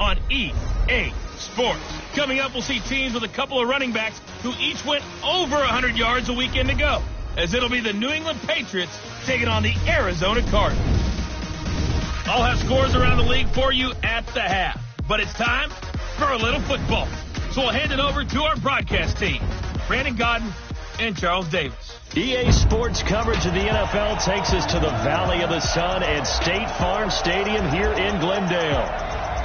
on EA Sports. Coming up, we'll see teams with a couple of running backs who each went over 100 yards a weekend ago, as it'll be the New England Patriots taking on the Arizona Cardinals. I'll have scores around the league for you at the half, but it's time for a little football. So we'll hand it over to our broadcast team, Brandon Godden and Charles Davis. EA Sports coverage of the NFL takes us to the Valley of the Sun at State Farm Stadium here in Glendale.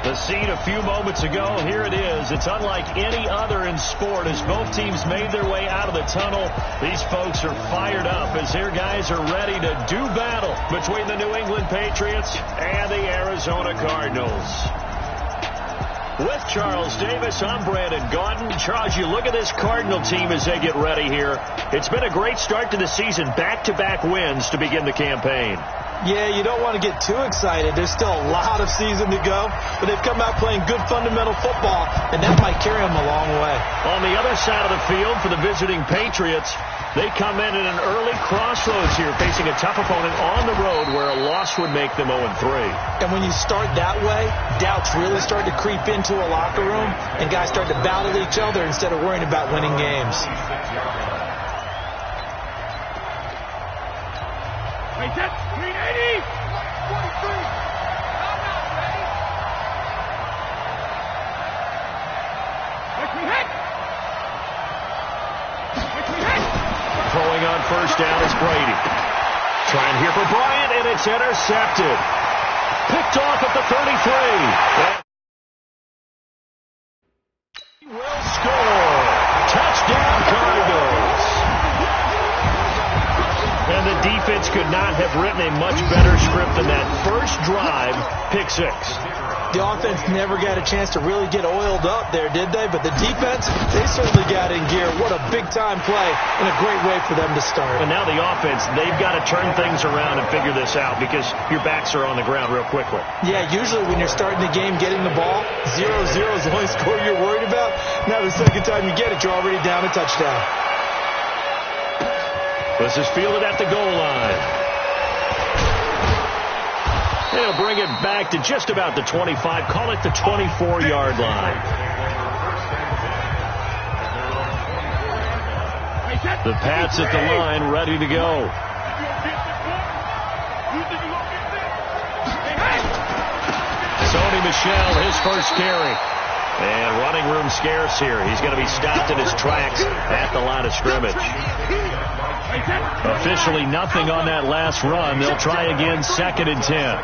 The scene a few moments ago, here it is. It's unlike any other in sport as both teams made their way out of the tunnel. These folks are fired up as their guys are ready to do battle between the New England Patriots and the Arizona Cardinals. With Charles Davis, I'm Brandon Gaudin. Charles, you look at this Cardinal team as they get ready here. It's been a great start to the season, back-to-back wins to begin the campaign. Yeah, you don't want to get too excited. There's still a lot of season to go, but they've come out playing good fundamental football, and that might carry them a long way. On the other side of the field for the visiting Patriots, they come in at an early crossroads here, facing a tough opponent on the road where a loss would make them 0-3. And when you start that way, doubts really start to creep into a locker room, and guys start to battle each other instead of worrying about winning games. Hey, that's 380! 43! Throwing on first down is Brady. Trying here for Bryant, and it's intercepted. Picked off at the 33. He will score. Touchdown, Cardinals. And the defense could not have written a much better script than that first drive, pick six. The offense never got a chance to really get oiled up there, did they? But the defense, they certainly got in gear. What a big-time play and a great way for them to start. And now the offense, they've got to turn things around and figure this out because your backs are on the ground real quickly. Yeah, usually when you're starting the game, getting the ball, 0-0 is the only score you're worried about. Now the second time you get it, you're already down a touchdown. This is fielded at the goal line. They'll bring it back to just about the 25. Call it the 24-yard line. The Pats at the line, ready to go. Sony Michel, his first carry. And running room scarce here. He's going to be stopped in his tracks at the line of scrimmage. Officially nothing on that last run. They'll try again, 2nd and 10.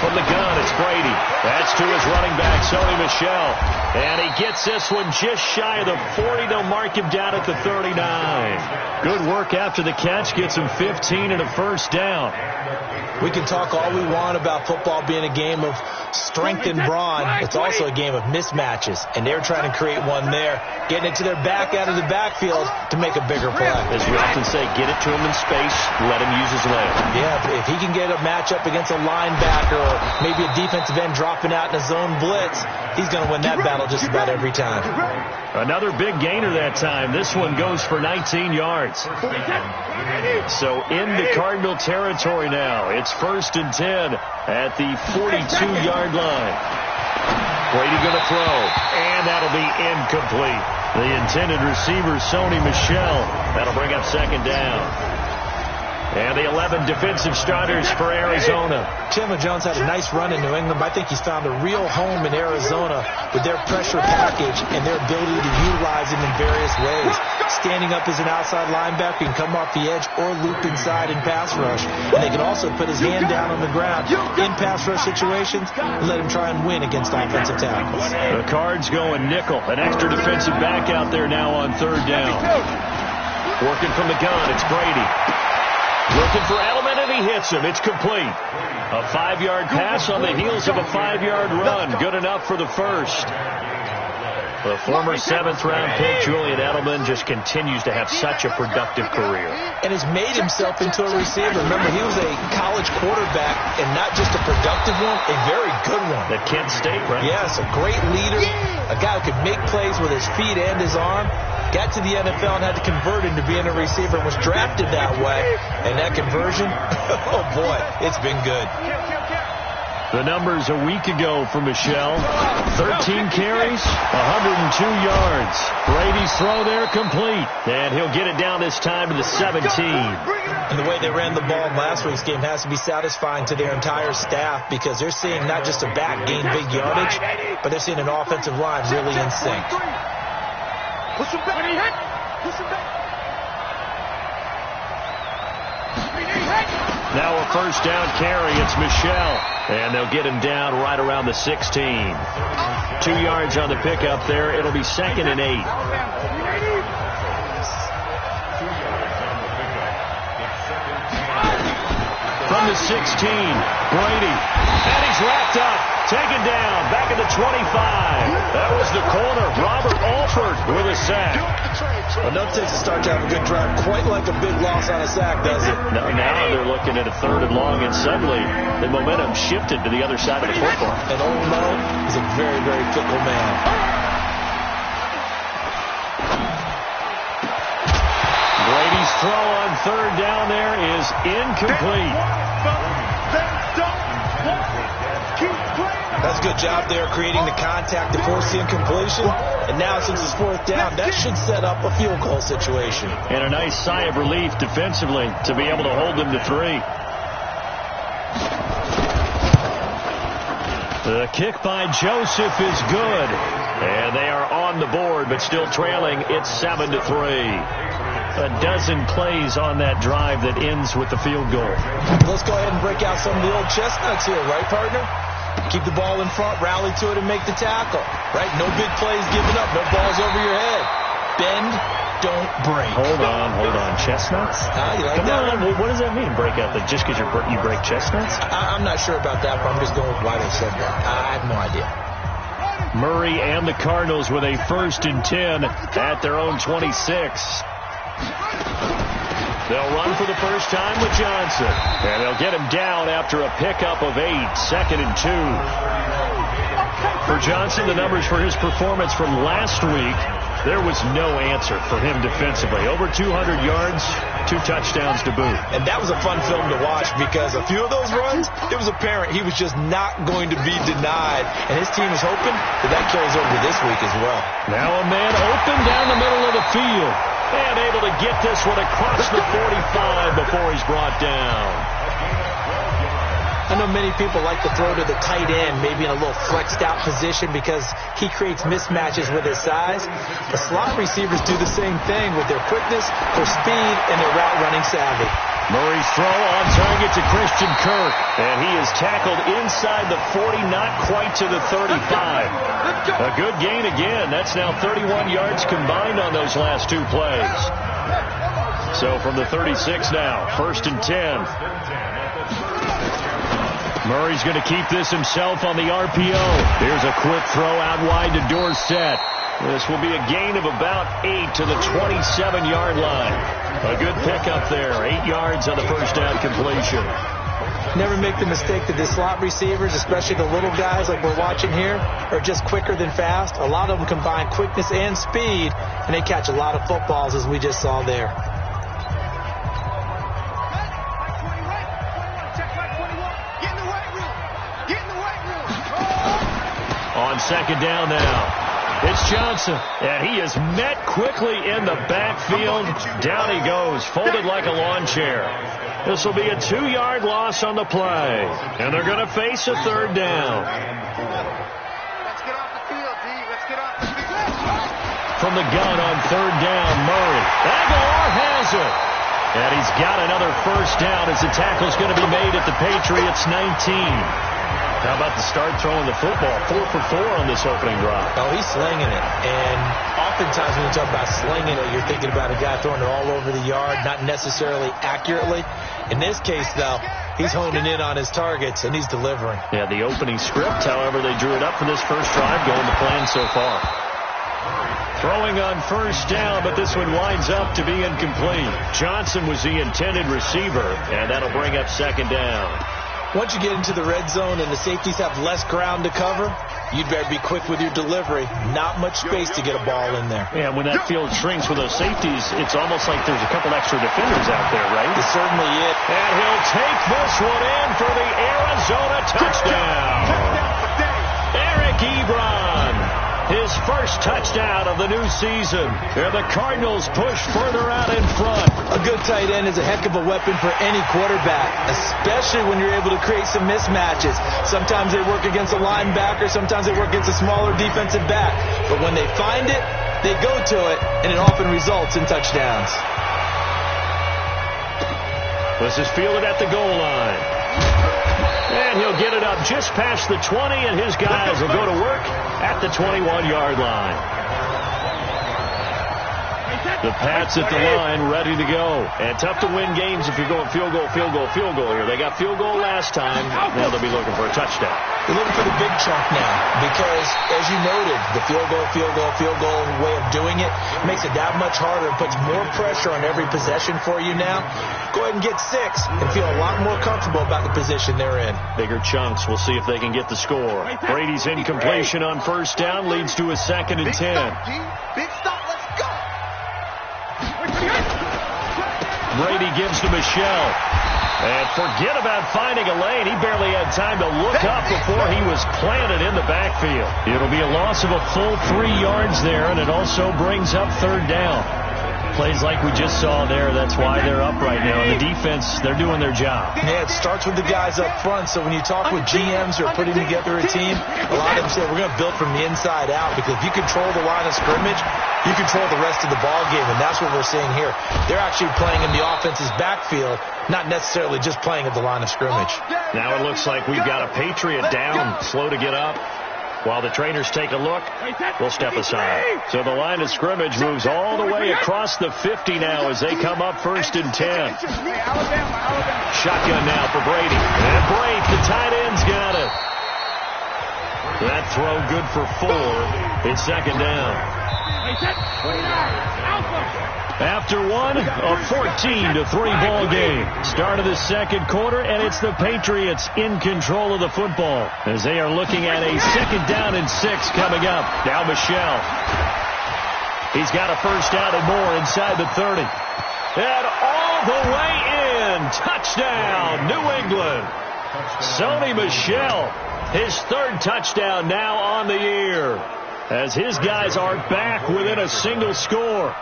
From the gun, it's Brady. That's to his running back, Sony Michel. And he gets this one just shy of the 40. They'll mark him down at the 39. Good work after the catch. Gets him 15 and a first down. We can talk all we want about football being a game of strength and brawn. It's also a game of mismatches, and they're trying to create one there, getting it to their back out of the backfield to make a bigger play. As we often say, get it to him in space, let him use his leg. Yeah, if he can get a matchup against a linebacker or maybe a defensive end dropping out in a zone blitz, he's going to win that battle just about every time. Another big gainer that time. This one goes for 19 yards. So in the Cardinal territory now. It's 1st and 10 at the 42-yard line. Brady going to throw, and that'll be incomplete. The intended receiver, Sony Michel. That'll bring up 2nd down. And the 11 defensive starters for Arizona. Chandler Jones had a nice run in New England, but I think he's found a real home in Arizona with their pressure package and their ability to utilize him in various ways. Standing up as an outside linebacker, he can come off the edge or loop inside in pass rush. And they can also put his hand down on the ground in pass rush situations and let him try and win against offensive tackles. The Cards going nickel. An extra defensive back out there now on 3rd down. Working from the gun, it's Brady. Looking for Edelman, and he hits him. It's complete. A 5-yard pass on the heels of a 5-yard run. Good enough for the first. The former 7th-round pick, Julian Edelman, just continues to have such a productive career. And has made himself into a receiver. Remember, he was a college quarterback, and not just a productive one, a very good one. At Kent State, right? Yes, a great leader, a guy who could make plays with his feet and his arm. Got to the NFL and had to convert into being a receiver and was drafted that way. And that conversion, oh boy, it's been good. The numbers a week ago for Michelle: 13 carries, 102 yards. Brady's throw there complete, and he'll get it down this time to the 17. And the way they ran the ball in last week's game has to be satisfying to their entire staff, because they're seeing not just a back gain big yardage, but they're seeing an offensive line really in sync. Push him back. Push him back. Now a first down carry. It's Michelle. And they'll get him down right around the 16. 2 yards on the pickup there. It'll be 2nd and 8. From the 16, Brady. And he's wrapped up. Taken down. Back at the 25. That was the corner. Robert Alford with a sack. Well, no takes to start to have a good drive. Quite like a big loss on a sack, does it? Now they're looking at a 3rd and long, and suddenly the momentum shifted to the other side of the football. And Old Mo is a very, very fickle man. Brady's throw on 3rd down there is incomplete. That's a good job there creating the contact to force the incompletion. And now since it's 4th down, that should set up a field goal situation. And a nice sigh of relief defensively to be able to hold them to 3. The kick by Joseph is good. And they are on the board, but still trailing. It's 7-3. A dozen plays on that drive that ends with the field goal. Let's go ahead and break out some of the old chestnuts here, right, partner? Keep the ball in front, rally to it, and make the tackle. Right? No big plays given up, no balls over your head. Bend, don't break. Hold on. Chestnuts? You like Come that? on. Well, what does that mean, break out? Just because you break chestnuts? I'm not sure about that, but I'm just going with why they said that. I have no idea. Murray and the Cardinals with a 1st and 10 at their own 26. They'll run for the first time with Johnson. And they'll get him down after a pickup of 8, 2nd and 2. For Johnson, the numbers for his performance from last week, there was no answer for him defensively. Over 200 yards, 2 touchdowns to boot. And that was a fun film to watch, because a few of those runs, it was apparent he was just not going to be denied. And his team is hoping that carries over to this week as well. Now a man open down the middle of the field. And able to get this one across the 45 before he's brought down. I know many people like to throw to the tight end, maybe in a little flexed out position, because he creates mismatches with his size. The slot receivers do the same thing with their quickness, their speed, and their route running savvy. Murray's throw on target to Christian Kirk. And he is tackled inside the 40, not quite to the 35. A good gain again. That's now 31 yards combined on those last 2 plays. So from the 36 now, 1st and 10. Murray's going to keep this himself on the RPO. Here's a quick throw out wide to Dorsett. This will be a gain of about 8 to the 27-yard line. A good pickup there. 8 yards on the first down completion. Never make the mistake that the slot receivers, especially the little guys like we're watching here, are just quicker than fast. A lot of them combine quickness and speed, and they catch a lot of footballs, as we just saw there. On 2nd down now. It's Johnson, and he is met quickly in the backfield. Down he goes, folded like a lawn chair. This will be a 2-yard loss on the play, and they're going to face a 3rd down. Let's get off the field, D. Let's get off the field. From the gun on 3rd down, Murray. Aguilar has it. And he's got another first down as the tackle's going to be made at the Patriots 19. How about the start throwing the football? 4 for 4 on this opening drive. Oh, he's slinging it. And oftentimes when you talk about slinging it, you're thinking about a guy throwing it all over the yard, not necessarily accurately. In this case, though, he's honing in on his targets, and he's delivering. Yeah, the opening script, however, they drew it up for this first drive, going to plan so far. Throwing on first down, but this one winds up to be incomplete. Johnson was the intended receiver, and that'll bring up 2nd down. Once you get into the red zone and the safeties have less ground to cover, you'd better be quick with your delivery. Not much space to get a ball in there. Yeah, when that field shrinks with those safeties, it's almost like there's a couple extra defenders out there, right? It certainly is. And he'll take this one in for the Arizona touchdown. Eric Ebron, his first touchdown of the new season. And the Cardinals push further out in front. A good tight end is a heck of a weapon for any quarterback, especially when you're able to create some mismatches. Sometimes they work against a linebacker, sometimes they work against a smaller defensive back. But when they find it, they go to it, and it often results in touchdowns. This is fielded at the goal line. And he'll get it up just past the 20, and his guys will go to work at the 21-yard line. The Pats at the line, ready to go. And tough to win games if you're going field goal here. They got field goal last time. Now they'll be looking for a touchdown. They're looking for the big chunk now because, as you noted, the field goal way of doing it makes it that much harder and puts more pressure on every possession for you now. Go ahead and get 6 and feel a lot more comfortable about the position they're in. Bigger chunks. We'll see if they can get the score. Brady's incompletion on first down leads to a 2nd and 10. Big stop, let's go. Brady gives to Michel. And forget about finding a lane. He barely had time to look up before he was planted in the backfield. It'll be a loss of a full 3 yards there, and it also brings up 3rd down. Plays like we just saw there, that's why they're up right now. And the defense, they're doing their job. Yeah, it starts with the guys up front. So when you talk with GMs who are putting together a team, a lot of them say we're going to build from the inside out, because if you control the line of scrimmage, you control the rest of the ball game, and that's what we're seeing here. They're actually playing in the offense's backfield, not necessarily just playing at the line of scrimmage. Now it looks like we've got a Patriot down, slow to get up. While the trainers take a look, we'll step aside. So the line of scrimmage moves all the way across the 50 now as they come up 1st and 10. Shotgun now for Brady. And Brady, the tight end's got it. That throw good for 4. It's 2nd down. After one, a 14-3 ball game. Start of the 2nd quarter, and it's the Patriots in control of the football as they are looking at a 2nd down and 6 coming up. Now Michel. He's got a 1st down and more inside the 30. And all the way in. Touchdown, New England. Sony Michel, his 3rd touchdown now on the year, as his guys are back within a single score.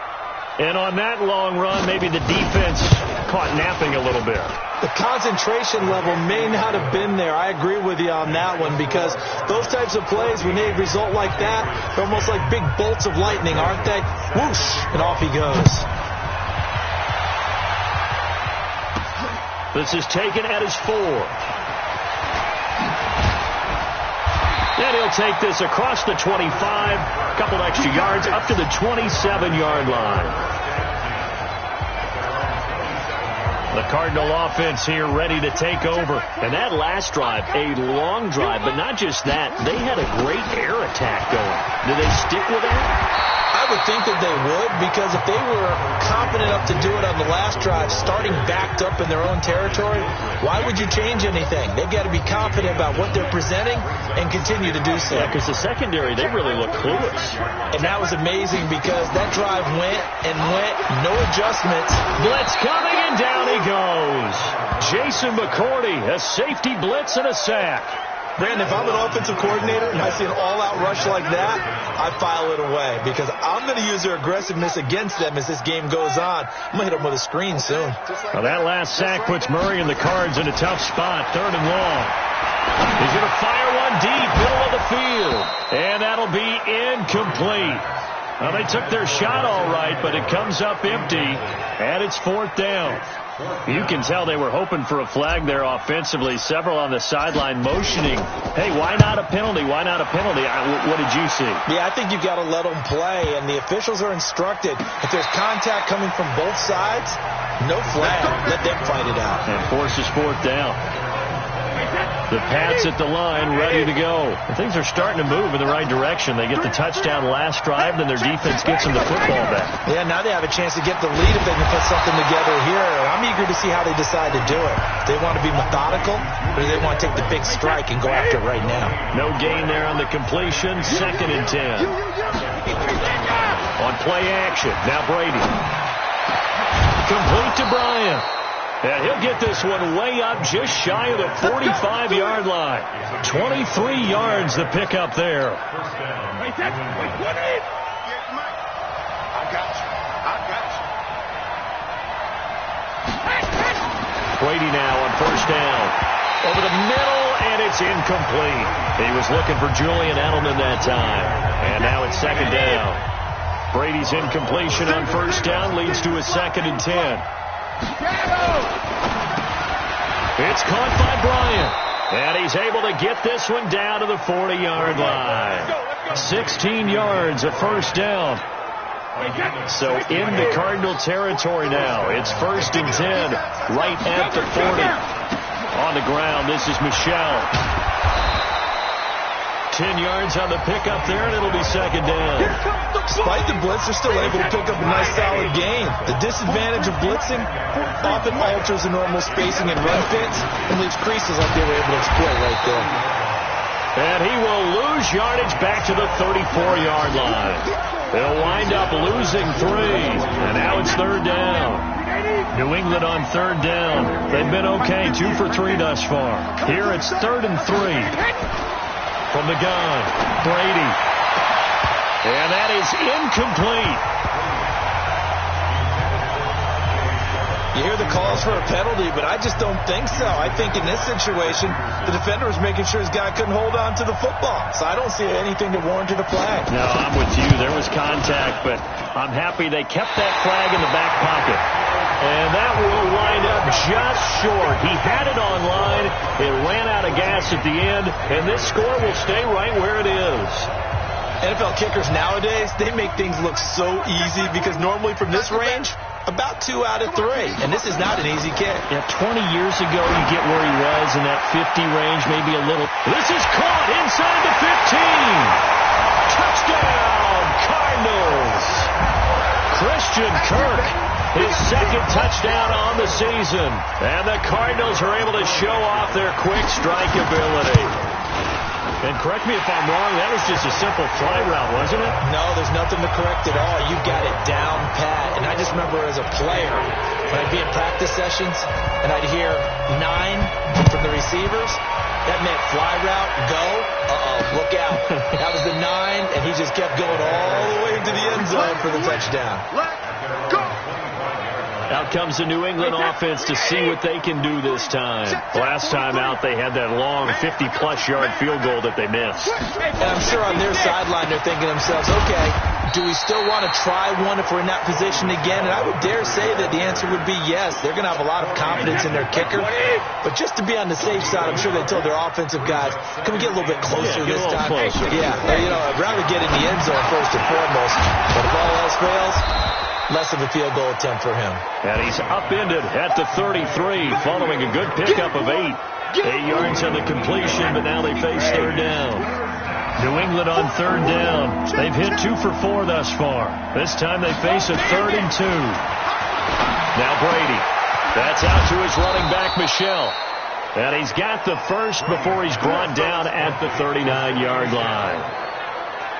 And on that long run, maybe the defense caught napping a little bit. The concentration level may not have been there. I agree with you on that one, because those types of plays, when they result like that, they're almost like big bolts of lightning, aren't they? Whoosh, and off he goes. This is taken at his 4. And he'll take this across the 25, a couple extra yards, up to the 27-yard line. The Cardinal offense here ready to take over. And that last drive, a long drive, but not just that. They had a great air attack going. Do they stick with that? I would think that they would, because if they were confident enough to do it on the last drive, starting backed up in their own territory, why would you change anything? They've got to be confident about what they're presenting and continue to do so. Yeah, because the secondary, they really look clueless. And that was amazing, because that drive went and went, no adjustments. Blitz coming, and down he goes. Jason McCourty, a safety blitz and a sack. Brandon, if I'm an offensive coordinator and I see an all-out rush like that, I file it away, because I'm going to use their aggressiveness against them as this game goes on. I'm going to hit them with a screen soon. Well, that last sack puts Murray and the Cards in a tough spot, 3rd and long. He's going to fire one deep, middle of the field, and that'll be incomplete. Well, they took their shot all right, but it comes up empty, and it's 4th down. You can tell they were hoping for a flag there offensively. Several on the sideline motioning, hey, why not a penalty? Why not a penalty? What did you see? Yeah, I think you've got to let them play, and the officials are instructed, if there's contact coming from both sides, no flag. Let them fight it out. And forces 4th down. The Pats at the line, ready to go. And things are starting to move in the right direction. They get the touchdown last drive, then their defense gets them the football back. Yeah, now they have a chance to get the lead if they can put something together here. I'm eager to see how they decide to do it. Do they want to be methodical, or do they want to take the big strike and go after it right now? No gain there on the completion. 2nd and 10. On play action, now Brady. Complete to Bryant. And he'll get this one way up just shy of the 45-yard line. 23 yards the pickup there. I got you. Brady now on 1st down. Over the middle, and it's incomplete. He was looking for Julian Edelman that time. And now it's 2nd down. Brady's incompletion on 1st down leads to a 2nd and 10. It's caught by Bryant, and he's able to get this one down to the 40-yard line. 16 yards of 1st down. So into Cardinal territory now. It's 1st and 10, right at the 40. On the ground, this is Michel. 10 yards on the pickup there, and it'll be 2nd down. Despite the blitz, they're still able to pick up a nice solid gain. The disadvantage of blitzing often alters the normal spacing and run fits and leaves creases like they were able to exploit right there. And he will lose yardage back to the 34-yard line. They'll wind up losing 3, and now it's 3rd down. New England on 3rd down. They've been okay, 2 for 3 thus far. Here it's 3rd and 3. From the gun, Brady. And that is incomplete. You hear the calls for a penalty, but I just don't think so. I think in this situation, the defender was making sure his guy couldn't hold on to the football. So I don't see anything that warranted a flag. No, I'm with you. There was contact, but I'm happy they kept that flag in the back pocket. And that will wind up just short. He had it on line. It ran out of gas at the end, and this score will stay right where it is. NFL kickers nowadays, they make things look so easy because normally from this range, about 2 out of 3. And this is not an easy kick. Yeah, 20 years ago, you get where he was in that 50 range, maybe a little. This is caught inside the 15. Touchdown, Cardinals. Christian Kirk, his 2nd touchdown on the season. And the Cardinals are able to show off their quick strike ability. And correct me if I'm wrong, that was just a simple fly route, wasn't it? No, there's nothing to correct at all. You got it down pat. And I just remember as a player, when I'd be at practice sessions, and I'd hear 9 from the receivers, that meant fly route, go, look out. That was the 9, and he just kept going all the way into the end zone for the touchdown. Let's go. Out comes the New England offense to see what they can do this time. Last time out, they had that long 50-plus yard field goal that they missed. And I'm sure on their sideline, they're thinking to themselves, okay, do we still want to try one if we're in that position again? And I would dare say that the answer would be yes. They're going to have a lot of confidence in their kicker. But just to be on the safe side, I'm sure they told their offensive guys, can we get a little bit closer this time? Closer. Yeah, I'd rather get in the end zone first and foremost. But if all else fails, less of a field goal attempt for him. And he's upended at the 33 following a good pickup of 8. 8 yards on the completion, but now they face 3rd down. New England on 3rd down. They've hit 2 for 4 thus far. This time they face a 3rd and 2. Now Brady. That's out to his running back, Michel. And he's got the first before he's brought down at the 39-yard line.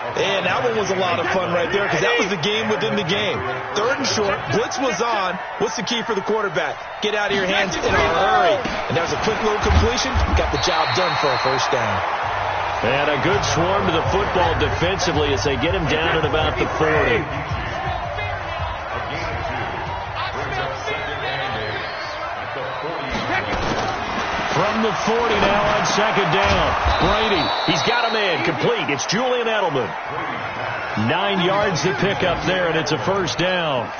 And that one was a lot of fun right there because that was the game within the game. 3rd and short. Blitz was on. What's the key for the quarterback? Get out of your hands in a hurry. And that was a quick little completion. Got the job done for a 1st down. And a good swarm to the football defensively as they get him down at about the 40. From the 40 now on 2nd down. Brady, he's got a man complete. It's Julian Edelman. 9 yards to pick up there, and it's a 1st down.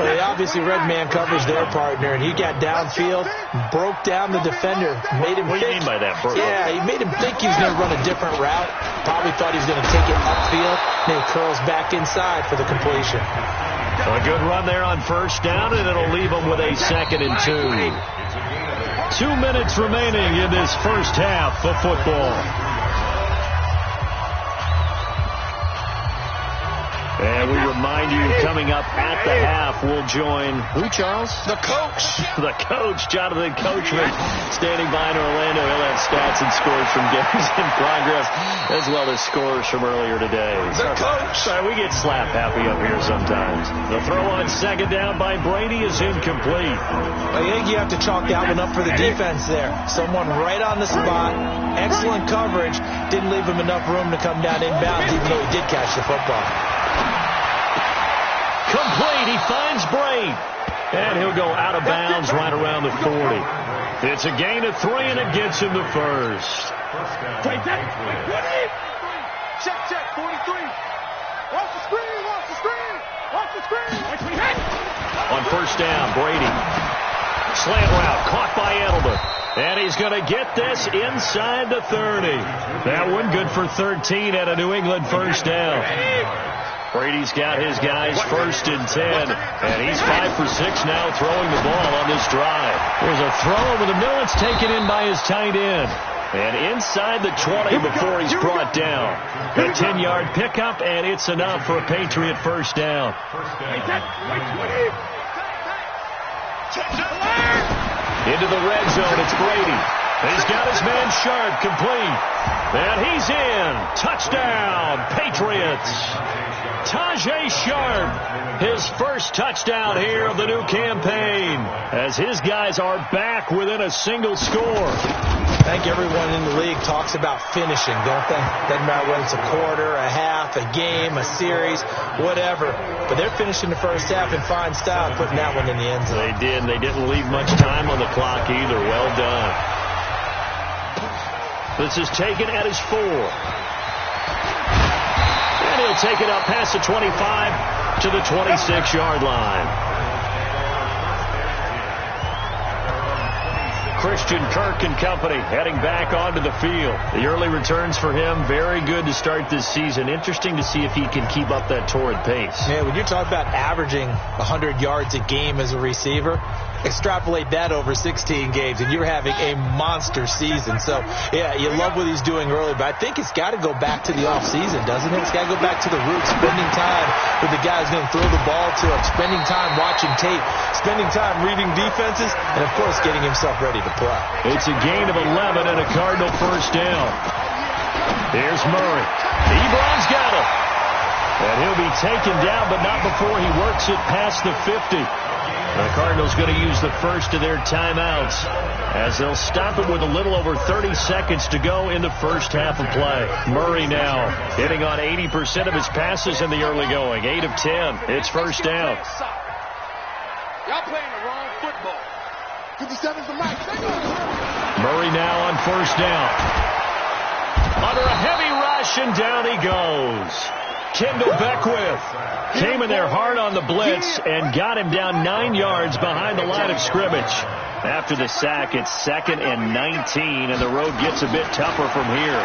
Well, they obviously red man covers their partner, and he got downfield, broke down the defender, made him What do you mean by that, bro? Yeah, he made him think he was going to run a different route. Probably thought he was going to take it upfield. Then he curls back inside for the completion. A good run there on 1st down, and it'll leave him with a 2nd and 2. 2 minutes remaining in this first half of football. And we remind you, coming up at the half, we'll join who, Charles? The coach. The coach, Jonathan Coachman, standing by in Orlando. He'll have stats and scores from games in progress, as well as scores from earlier today. The coach. Sorry, we get slap happy up here sometimes. The throw on second down by Brady is incomplete. I think you have to chalk that one up for the defense there. Someone right on the spot. Excellent coverage. Didn't leave him enough room to come down inbounds, even though he did catch the football. Complete. He finds Brady. And he'll go out of bounds right around the 40. It's a gain of 3, and it gets him the first. Check, 43. Watch the screen. On first down, Brady. Slant route caught by Edelman. And he's going to get this inside the 30. That one good for 13 at a New England first down. Brady's got his guys 1st and 10, and he's 5 for 6 now throwing the ball on this drive. There's a throw over the middle. It's taken in by his tight end. And inside the 20 before he's brought down. A 10-yard pickup, and it's enough for a Patriot first down. Into the red zone, it's Brady. He's got his man Sharp complete. And he's in. Touchdown, Patriots. Tajae Sharp, his first touchdown here of the new campaign, as his guys are back within a single score. I think everyone in the league talks about finishing, don't they? Doesn't matter whether it's a quarter, a half, a game, a series, whatever. But they're finishing the first half in fine style, putting that one in the end zone. They did. They didn't leave much time on the clock either. Well done. This is taken at his 4. And he'll take it up past the 25 to the 26-yard line. Christian Kirk and company heading back onto the field. The early returns for him, very good to start this season. Interesting to see if he can keep up that torrid pace. Yeah, when you're talking about averaging 100 yards a game as a receiver, extrapolate that over 16 games, and you're having a monster season. So, yeah, you love what he's doing early, but I think it's got to go back to the offseason, doesn't it? It's got to go back to the roots, spending time with the guy who's going to throw the ball to him, spending time watching tape, spending time reading defenses, and, of course, getting himself ready to play. It's a gain of 11 and a Cardinal first down. Here's Murray. Ebron's got him. And he'll be taken down, but not before he works it past the 50. The Cardinals going to use the first of their timeouts as they'll stop it with a little over 30 seconds to go in the first half of play. Murray now hitting on 80% of his passes in the early going. 8 of 10. It's first down. Y'all playing the wrong football. 57's the max. Murray now on first down. Under a heavy rush, and down he goes. Kendall Beckwith came in there hard on the blitz and got him down 9 yards behind the line of scrimmage. After the sack, it's 2nd and 19, and the road gets a bit tougher from here.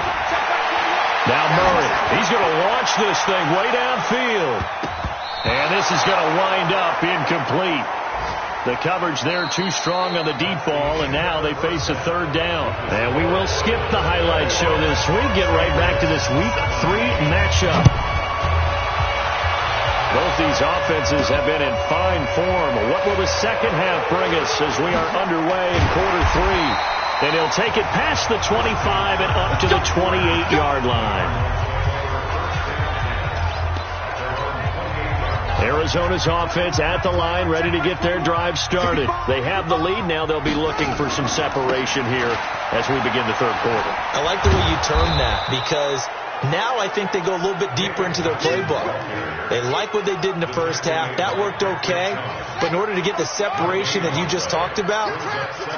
Now Murray, he's going to launch this thing way downfield. And this is going to wind up incomplete. The coverage there too strong on the deep ball, and now they face a 3rd down. And we will skip the highlight show this week. Get right back to this Week 3 matchup. Both these offenses have been in fine form. What will the second half bring us as we are underway in quarter 3? And he'll take it past the 25 and up to the 28-yard line. Arizona's offense at the line, ready to get their drive started. They have the lead. Now they'll be looking for some separation here as we begin the 3rd quarter. I like the way you term that, because now I think they go a little bit deeper into their playbook. They like what they did in the first half. That worked okay. But in order to get the separation that you just talked about,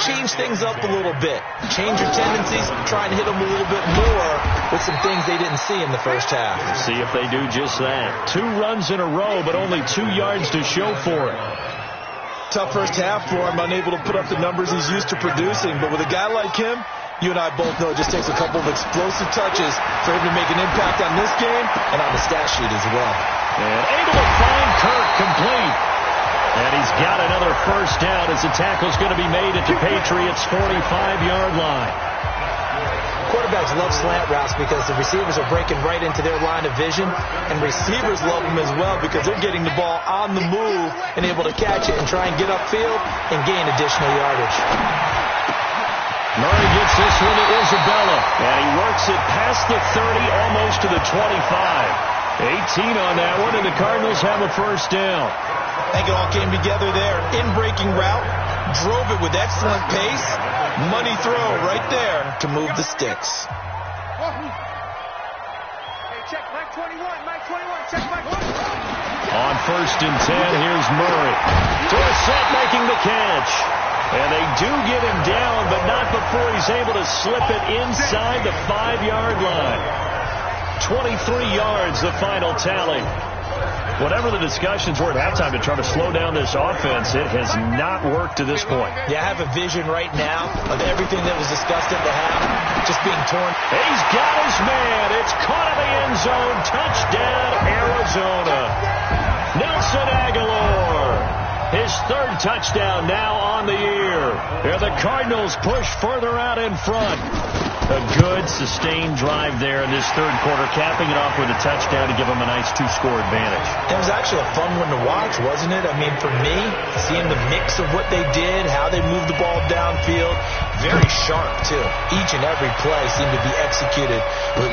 change things up a little bit. Change your tendencies. Try and hit them a little bit more with some things they didn't see in the first half. See if they do just that. 2 runs in a row, but only 2 yards to show for it. Tough first half for him, unable to put up the numbers he's used to producing. But with a guy like him, you and I both know it just takes a couple of explosive touches for him to make an impact on this game and on the stat sheet as well. And able to find Kirk complete. And he's got another first down as the tackle's going to be made at the Patriots' 45-yard line. Quarterbacks love slant routes because the receivers are breaking right into their line of vision, and receivers love them as well because they're getting the ball on the move and able to catch it and try and get upfield and gain additional yardage. Murray gets this one to Isabella, and he works it past the 30, almost to the 25. 18 on that one, and the Cardinals have a first down. I think it all came together there. In-breaking route, drove it with excellent pace. Money throw right there to move the sticks. Hey, check Mike 21, check Mike 21. On 1st and 10, here's Murray. Dorsett making the catch. And they do get him down, but not before he's able to slip it inside the 5-yard line. 23 yards, the final tally. Whatever the discussions were at halftime to try to slow down this offense, it has not worked to this point. Yeah, I have a vision right now of everything that was discussed at the half just being torn. He's got his man. It's caught in the end zone. Touchdown, Arizona. Nelson Aguilar. His 3rd touchdown now on the year. Here the Cardinals push further out in front. A good, sustained drive there in this 3rd quarter, capping it off with a touchdown to give them a nice 2-score advantage. It was actually a fun one to watch, wasn't it? I mean, for me, seeing the mix of what they did, how they moved the ball downfield, very sharp, too. Each and every play seemed to be executed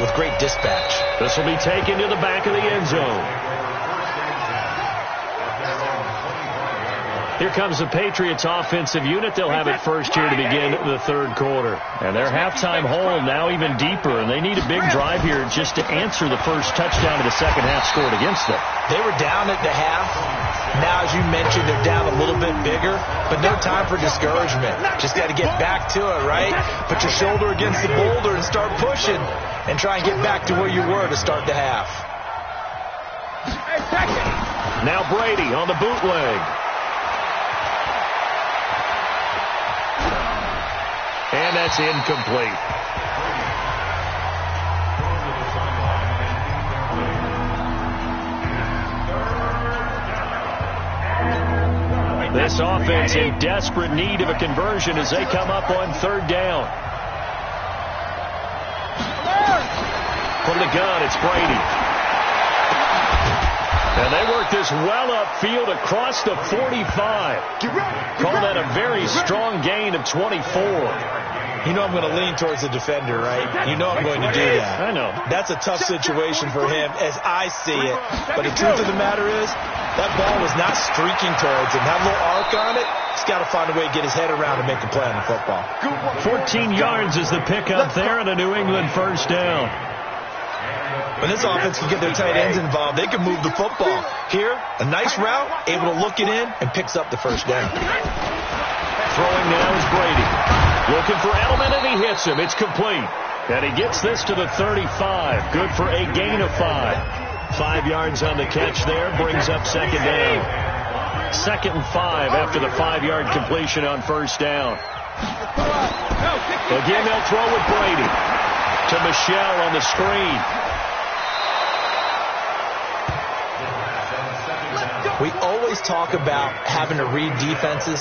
with great dispatch. This will be taken to the back of the end zone. Here comes the Patriots offensive unit. They'll have it first here to begin the 3rd quarter. And their halftime hole now even deeper, and they need a big drive here just to answer the first touchdown of the second half scored against them. They were down at the half. Now, as you mentioned, they're down a little bit bigger, but no time for discouragement. Just got to get back to it, right? Put your shoulder against the boulder and start pushing and try and get back to where you were to start the half. Now Brady on the bootleg. And that's incomplete. This offense in desperate need of a conversion as they come up on 3rd down. From the gun, it's Brady. And they work this well upfield across the 45. Call that a very strong gain of 24. You know I'm going to lean towards the defender, right? You know I'm going to do that. I know. That's a tough situation for him as I see it. But the truth of the matter is, that ball was not streaking towards him. That little arc on it, he's got to find a way to get his head around and make a play on the football. 14 yards is the pickup there and a New England first down. When this offense can get their tight ends involved, they can move the football. Here, a nice route, able to look it in, and picks up the first down. Throwing now is Brady. Looking for Edelman, and he hits him. It's complete. And he gets this to the 35. Good for a gain of 5. 5 yards on the catch there. Brings up second down. 2nd and 5 after the 5-yard completion on first down. Again, they'll throw with Brady. To Michel on the screen. We always talk about having to read defenses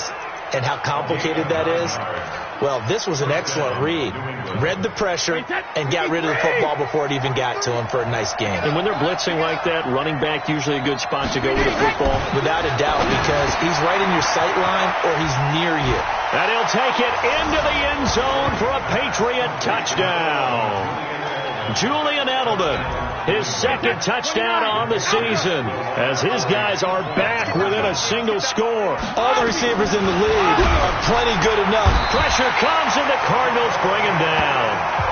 and how complicated that is. Well, this was an excellent read. Read the pressure and got rid of the football before it even got to him for a nice game. And when they're blitzing like that, running back usually a good spot to go with the football. Without a doubt, because he's right in your sight line or he's near you. And he'll take it into the end zone for a Patriot touchdown. Julian Edelman, his 2nd touchdown on the season, as his guys are back within a single score. All the receivers in the league are plenty good enough. Pressure comes, and the Cardinals bring him down.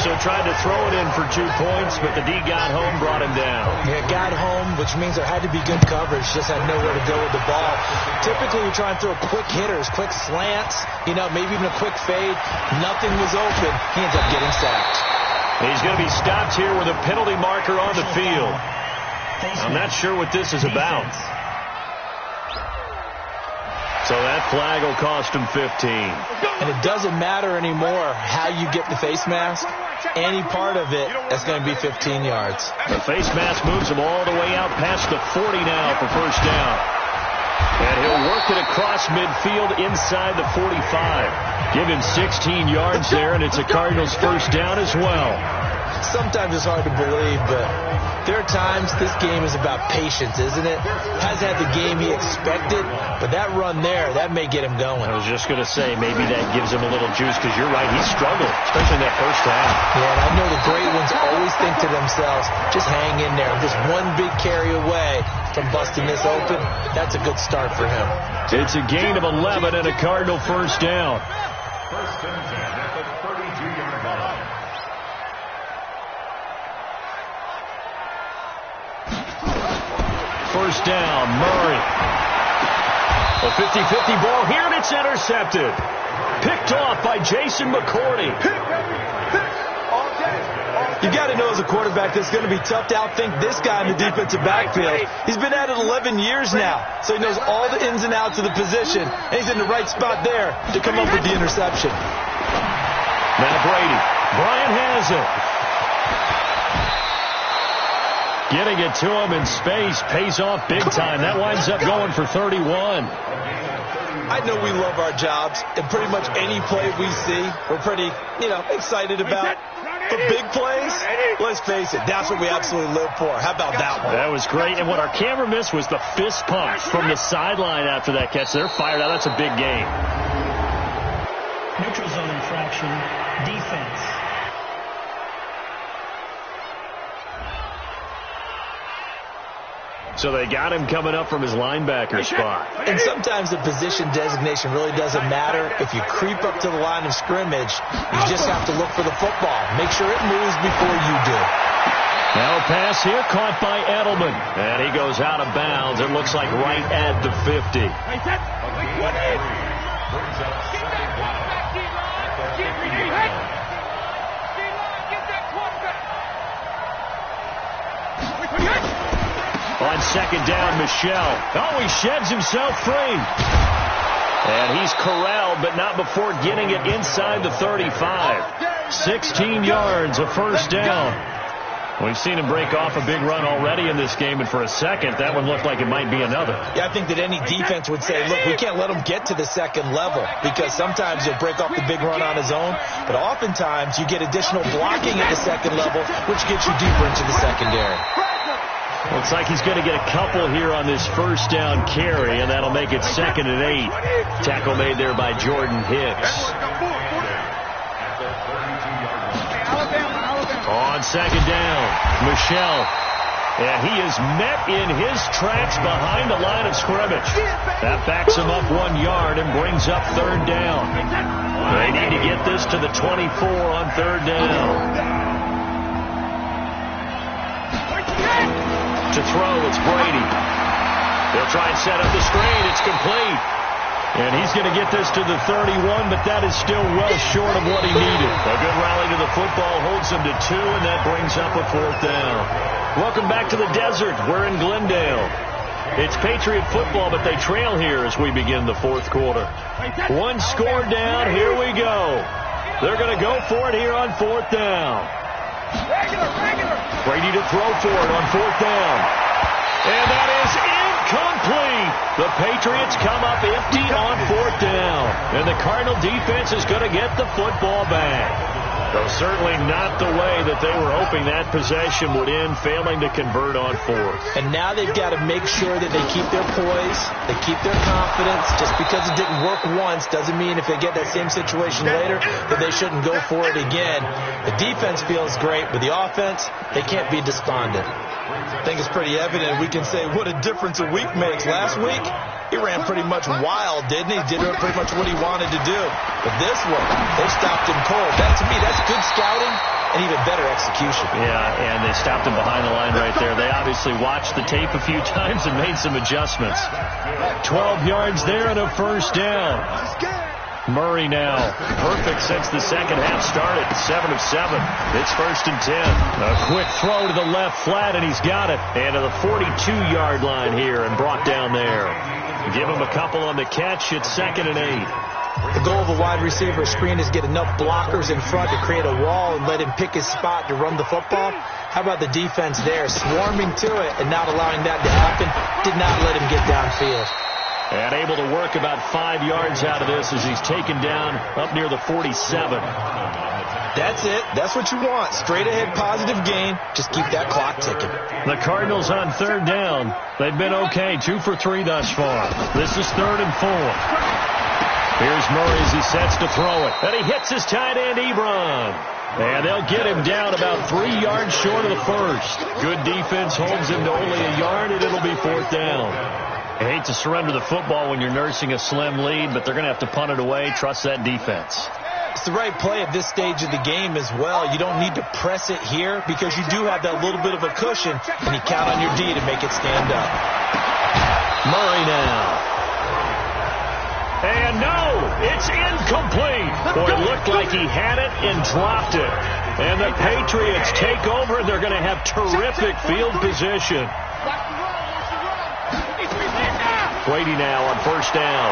So tried to throw it in for 2 points, but the D got home, brought him down. Yeah, got home, which means there had to be good coverage. Just had nowhere to go with the ball. Typically, you try and throw quick hitters, quick slants, maybe even a quick fade. Nothing was open. He ends up getting sacked. He's going to be stopped here with a penalty marker on the field. I'm not sure what this is about. So that flag will cost him 15. And it doesn't matter anymore how you get the face mask. Any part of it, that's going to be 15 yards. The face mask moves him all the way out past the 40 now for first down. And he'll work it across midfield inside the 45. Give him 16 yards there, and it's a Cardinals first down as well. Sometimes it's hard to believe, but there are times this game is about patience, isn't it? Has had the game he expected, but that run there, that may get him going. I was just going to say, maybe that gives him a little juice, because you're right, he struggled, especially in that first half. Yeah, and I know the great ones always think to themselves, just hang in there. Just one big carry away from busting this open. That's a good start for him. It's a gain of 11 and a Cardinal first down. First and 10 at the 32-yard line. First down, Murray. A 50-50 ball here, and it's intercepted. Picked off by Jason McCourty. You got to know as a quarterback that it's going to be tough to outthink this guy in the defensive backfield. He's been at it 11 years now, so he knows all the ins and outs of the position, and he's in the right spot there to come up with the interception. Now Brady. Bryant has it. Getting it to him in space pays off big time. That winds up going for 31. I know we love our jobs, and pretty much any play we see, we're pretty, excited about. The big plays, let's face it, that's what we absolutely live for. How about that one? That was great, and what our camera missed was the fist pump from the sideline after that catch. They're fired out. That's a big game. Neutral zone infraction, defense. So they got him coming up from his linebacker spot. And sometimes the position designation really doesn't matter. If you creep up to the line of scrimmage, you just have to look for the football. Make sure it moves before you do. Now a pass here caught by Edelman. And he goes out of bounds. It looks like right at the 50. On second down, Michel. Oh, he sheds himself free. And he's corralled, but not before getting it inside the 35. 16 yards, a first down. We've seen him break off a big run already in this game, and for a second, that one looked like it might be another. Yeah, I think that any defense would say, look, we can't let him get to the second level, because sometimes he'll break off the big run on his own, but oftentimes you get additional blocking at the second level, which gets you deeper into the secondary. Looks like he's going to get a couple here on this first down carry, and that'll make it 2nd and 8. Tackle made there by Jordan Hicks. On second down, Michel. And he is met in his tracks behind the line of scrimmage. That backs him up 1 yard and brings up third down. They need to get this to the 24 on third down. To throw, it's Brady. They'll try and set up the screen. It's complete. And he's going to get this to the 31, but that is still well short of what he needed. A good rally to the football holds him to 2, and that brings up a fourth down. Welcome back to the desert. We're in Glendale. It's Patriot football, but they trail here as we begin the fourth quarter. One score down. Here we go. They're going to go for it here on fourth down. Brady to throw for it on fourth down. And that is incomplete. The Patriots come up empty on fourth down. And the Cardinal defense is going to get the football back. Though certainly not the way that they were hoping that possession would end, failing to convert on fourth. And now they've got to make sure that they keep their poise, they keep their confidence. Just because it didn't work once doesn't mean if they get that same situation later that they shouldn't go for it again. The defense feels great, but the offense, they can't be despondent. I think it's pretty evident. We can say what a difference a week makes. Last week, he ran pretty much wild, didn't he? Did pretty much what he wanted to do. But this one, they stopped him cold. That, to me, that's good scouting and even better execution. Yeah, and they stopped him behind the line right there. They obviously watched the tape a few times and made some adjustments. 12 yards there and a first down. Murray now, perfect since the second half started, 7 of 7. It's 1st and 10. A quick throw to the left flat, and he's got it. And to the 42-yard line here and brought down there. Give him a couple on the catch. It's 2nd and 8. The goal of a wide receiver screen is get enough blockers in front to create a wall and let him pick his spot to run the football. How about the defense there, swarming to it and not allowing that to happen? Did not let him get downfield. And able to work about 5 yards out of this as he's taken down up near the 47. That's it. That's what you want. Straight ahead positive gain. Just keep that clock ticking. The Cardinals on 3rd down. They've been okay. 2 for 3 thus far. This is 3rd and 4. Here's Murray as he sets to throw it. And he hits his tight end, Ebron. And they'll get him down about 3 yards short of the first. Good defense holds him to only a yard, and it'll be 4th down. I hate to surrender the football when you're nursing a slim lead, but they're going to have to punt it away. Trust that defense. It's the right play at this stage of the game as well. You don't need to press it here because you do have that little bit of a cushion, and you count on your D to make it stand up. Murray now. And no, it's incomplete. Boy, it looked like he had it and dropped it. And the Patriots take over, and they're going to have terrific field position. Brady now on 1st down.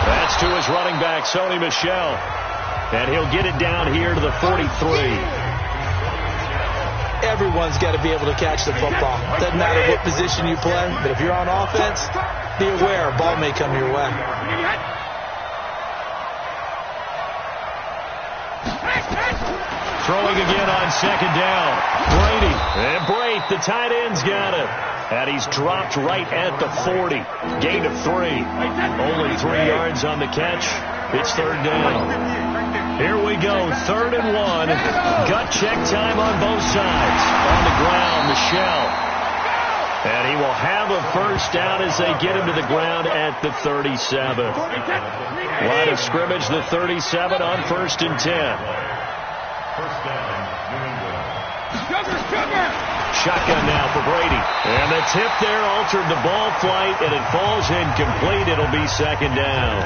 That's to his running back, Sony Michel. And he'll get it down here to the 43. Everyone's got to be able to catch the football. Doesn't matter what position you play, but if you're on offense, be aware a ball may come your way. Throwing again on 2nd down. Brady. And Brate, the tight end's got it. And he's dropped right at the 40. Gain of 3. Only 3 yards on the catch. It's 3rd down. Here we go. 3rd and 1. Gut check time on both sides. On the ground, Michel. And he will have a 1st down as they get him to the ground at the 37. Line of scrimmage, the 37 on 1st and 10. Shotgun now for Brady. And the tip there altered the ball flight, and it falls incomplete. It'll be 2nd down.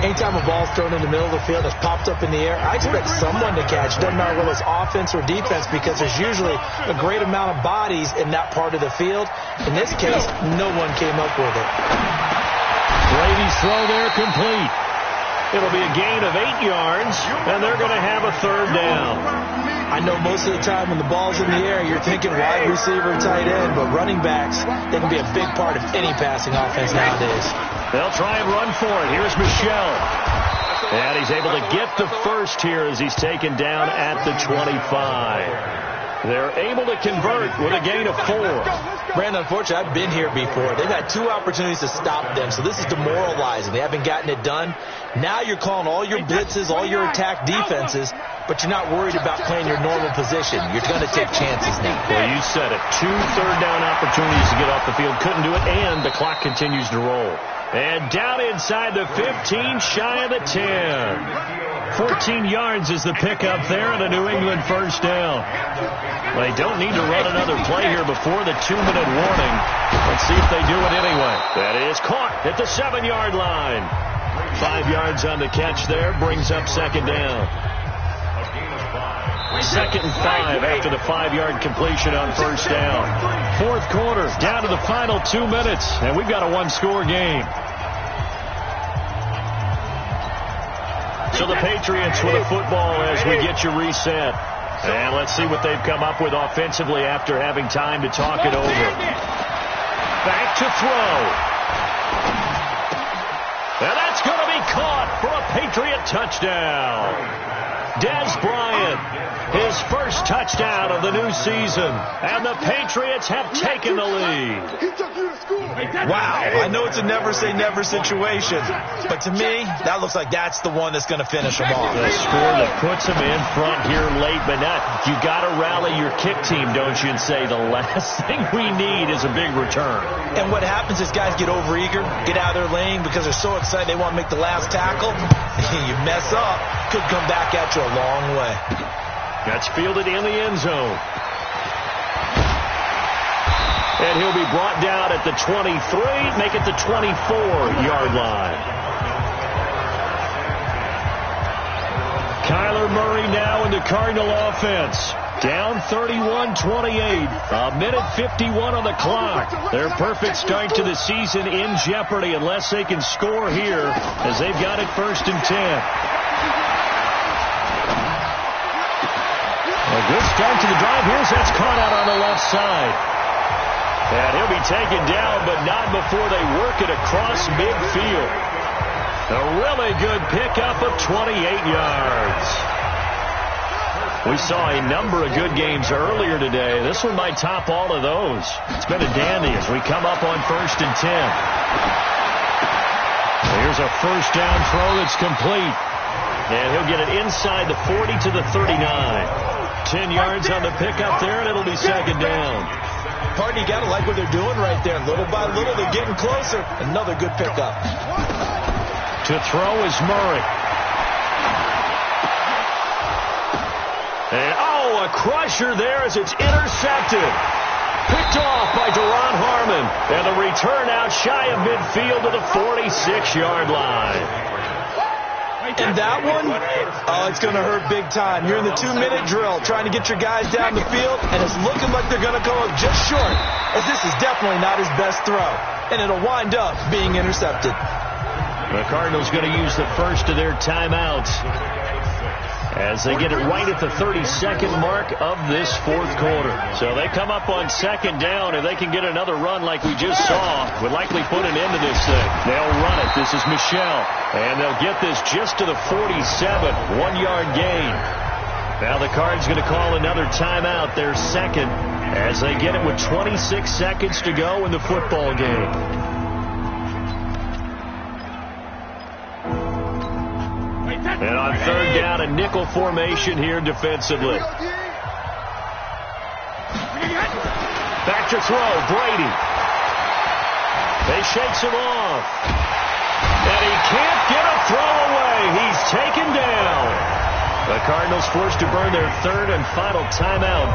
Anytime a ball's thrown in the middle of the field that's popped up in the air, I expect someone to catch. Doesn't matter whether it's offense or defense because there's usually a great amount of bodies in that part of the field. In this case, no one came up with it. Brady's throw there complete. It'll be a gain of 8 yards, and they're going to have a 3rd down. I know most of the time when the ball's in the air, you're thinking wide receiver, tight end, but running backs, they can be a big part of any passing offense nowadays. They'll try and run for it. Here's Michel. And he's able to get the 1st here as he's taken down at the 25. They're able to convert with a gain of 4. Brandon, unfortunately, I've been here before. They've had 2 opportunities to stop them, so this is demoralizing. They haven't gotten it done. Now you're calling all your blitzes, all your attack defenses, but you're not worried about playing your normal position. You're going to take chances now. Well, you said it. 2 third-down opportunities to get off the field. Couldn't do it, and the clock continues to roll. And down inside the 15, shy of the 10. 14 yards is the pickup there, and a New England 1st down. They don't need to run another play here before the 2-minute warning. Let's see if they do it anyway. That is caught at the 7-yard line. 5 yards on the catch there, brings up 2nd down. 2nd and 5 after the 5-yard completion on 1st down. 4th quarter, down to the final 2 minutes, and we've got a 1-score game. So the Patriots with a football as we get you reset. And let's see what they've come up with offensively after having time to talk it over. Back to throw. And that's going to be caught for a Patriot touchdown. Dez Bryant, his 1st touchdown of the new season. And the Patriots have taken the lead. Wow, I know it's a never-say-never situation, but to me, that looks like that's the one that's going to finish them off. The score that puts them in front here late, but not. You got to rally your kick team, don't you, and say the last thing we need is a big return. And what happens is guys get overeager, get out of their lane because they're so excited they want to make the last tackle. You mess up, could come back at you a long way. That's fielded in the end zone. And he'll be brought down at the 23, make it the 24-yard line. Kyler Murray now in the Cardinal offense. Down 31-28. A minute 51 on the clock. Their perfect start to the season in jeopardy unless they can score here as they've got it 1st and 10. A good start to the drive. Here's that's caught out on the left side. And he'll be taken down, but not before they work it across midfield. A really good pickup of 28 yards. We saw a number of good games earlier today. This one might top all of those. It's been a dandy as we come up on 1st and 10. Here's a first down throw that's complete. And he'll get it inside the 40 to the 39. 10 yards on the pickup there, and it'll be second down. Pardon, you got to like what they're doing right there. Little by little, they're getting closer. Another good pickup. To throw is Murray. And, a crusher there as it's intercepted. Picked off by Duron Harmon. And the return out shy of midfield to the 46-yard line. And that one, it's going to hurt big time. You're in the 2-minute drill trying to get your guys down the field, and it's looking like they're going to come up just short, as this is definitely not his best throw. And it'll wind up being intercepted. The Cardinals going to use the first of their timeouts as they get it right at the 32nd mark of this fourth quarter. So they come up on second down, and they can get another run like we just saw. Would likely put an end to this thing. They'll run it. This is Michel. And they'll get this just to the 47. 1-yard gain. Now the Cards going to call another timeout, their second, as they get it with 26 seconds to go in the football game. And on third down, a nickel formation here defensively. Back to throw, Brady. They shakes him off. And he can't get a throw away. He's taken down. The Cardinals forced to burn their third and final timeout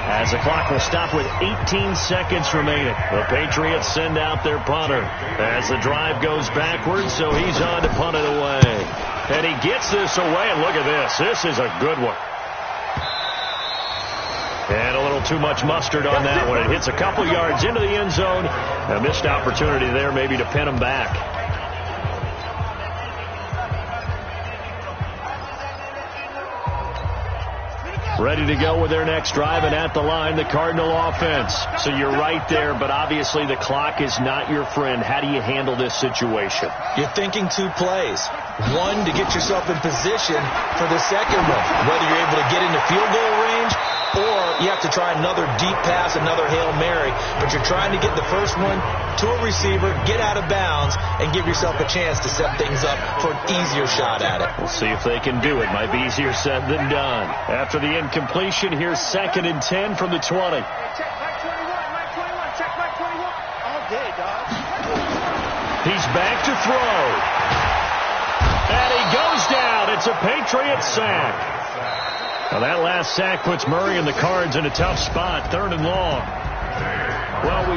as the clock will stop with 18 seconds remaining. The Patriots send out their punter as the drive goes backwards, so he's on to punt it away. And he gets this away, and look at this. This is a good one. And a little too much mustard on that one. It hits a couple yards into the end zone. A missed opportunity there maybe to pin him back. Ready to go with their next drive, and at the line, the Cardinal offense. So you're right there, but obviously the clock is not your friend. How do you handle this situation? You're thinking 2 plays. One, to get yourself in position for the second one, whether you're able to get into field goal range or you have to try another deep pass, another Hail Mary. But you're trying to get the first one to a receiver, get out of bounds, and give yourself a chance to set things up for an easier shot at it. We'll see if they can do it. Might be easier said than done. After the incompletion, here's 2nd and 10 from the 20. Check back 21. Check back 21. All day, dog. He's back to throw. And he goes down. It's a Patriot sack. Well, that last sack puts Murray and the Cards in a tough spot, 3rd and long. Well, we